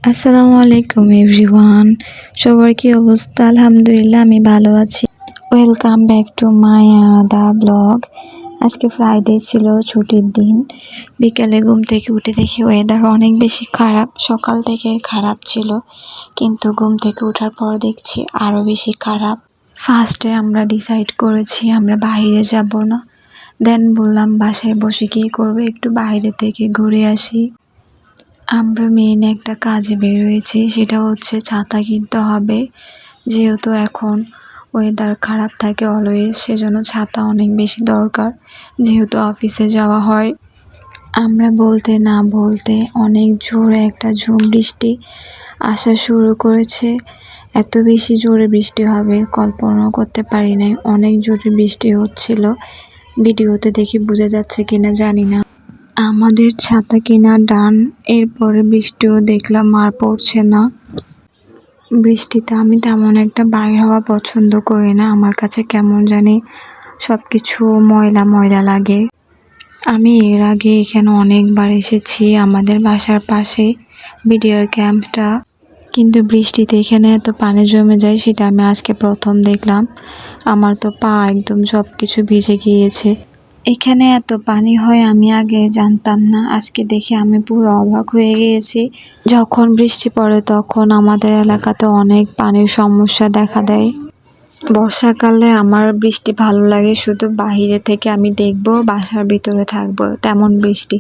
আসসালামু আলাইকুম এভরিওয়ান। সবার কি অবস্থা? আলহামদুলিল্লাহ আমি ভালো আছি। ওয়েলকাম ব্যাক টু মাই আনাদা ব্লগ। আজকে ফ্রাইডে ছিল, ছুটির দিন। বিকালে ঘুম থেকে উঠে দেখি ওয়েদার অনেক বেশি খারাপ। সকাল থেকে খারাপ ছিল, কিন্তু ঘুম থেকে ওঠার পর দেখছি আরও বেশি খারাপ। ফার্স্টে আমরা ডিসাইড করেছি আমরা বাইরে যাব না। দেন বললাম বাসায় বসে কী করবো, একটু বাইরে থেকে ঘুরে আসি। আমরা মেইন একটা কাজে বের হয়েছি, সেটা হচ্ছে ছাতা কিনতে হবে। যেহেতু এখন ওয়েদার খারাপ থাকে অলওয়েজ, সেজন্য ছাতা অনেক বেশি দরকার, যেহেতু অফিসে যাওয়া হয়। আমরা বলতে না বলতে অনেক জোরে একটা ঝুম বৃষ্টি আসা শুরু করেছে। এত বেশি জোরে বৃষ্টি হবে কল্পনাও করতে পারি নাই। অনেক জোরে বৃষ্টি হচ্ছিল, ভিডিওতে দেখি বোঝা যাচ্ছে কিনা জানি না। আমাদের ছাতা কিনা ডান। এরপরে বৃষ্টিও দেখলাম আর পড়ছে না। বৃষ্টিতে আমি তেমন একটা বাইর হওয়া পছন্দ করি না, আমার কাছে কেমন জানি সব কিছু ময়লা ময়লা লাগে। আমি এর আগে এখানে অনেকবার এসেছি, আমাদের বাসার পাশে বিডিআর ক্যাম্পটা, কিন্তু বৃষ্টিতে এখানে এত পানি জমে যায় সেটা আমি আজকে প্রথম দেখলাম। আমার তো পা একদম সব কিছু ভিজে গিয়েছে। এখানে এত পানি হয় আমি আগে জানতাম না, আজকে দেখে আমি পুরো অবাক হয়ে গিয়েছি। যখন বৃষ্টি পড়ে তখন আমাদের এলাকাতে অনেক পানির সমস্যা দেখা দেয়। বর্ষাকালে আমার বৃষ্টি ভালো লাগে, শুধু বাইরে থেকে আমি দেখবো, বাসার ভিতরে থাকবো তেমন বৃষ্টি।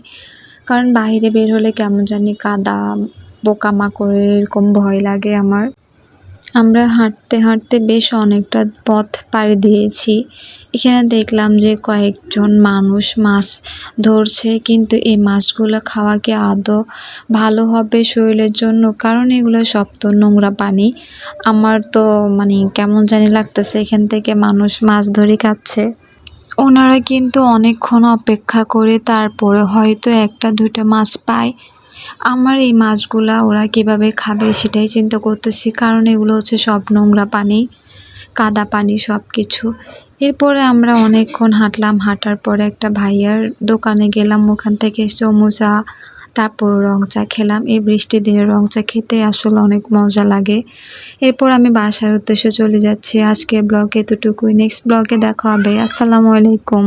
কারণ বাইরে বের হলে কেমন জানি কাদা পোকামাকড়ের এরকম ভয় লাগে আমার। আমরা হাঁটতে হাঁটতে বেশ অনেকটা পথ পাড়ি দিয়েছি। এখানে দেখলাম যে কয়েকজন মানুষ মাছ ধরছে, কিন্তু এই মাছগুলো খাওয়া কি আদৌ ভালো হবে শরীরের জন্য? কারণ এগুলো সব তো নোংরা পানি। আমার তো কেমন জানি লাগতেছে, এখান থেকে মানুষ মাছ ধরে খাচ্ছে। ওনারা কিন্তু অনেকক্ষণ অপেক্ষা করে তারপরে হয়তো একটা দুইটা মাছ পায়। আমার এই মাছগুলা ওরা কিভাবে খাবে সেটাই চিন্তা করতেছি, কারণ এগুলো হচ্ছে সব নোংরা পানি, কাদা পানি সব কিছু। এরপরে আমরা অনেকক্ষণ হাঁটলাম, হাঁটার পরে একটা ভাইয়ার দোকানে গেলাম, ওখান থেকে সমুচা তারপর রং চা খেলাম। এই বৃষ্টির দিনে রং চা খেতে আসলে অনেক মজা লাগে। এরপর আমি বাসার উদ্দেশ্যে চলে যাচ্ছি। আজকে ব্লগে এতটুকুই, নেক্সট ব্লগে দেখা হবে। আসসালামু আলাইকুম।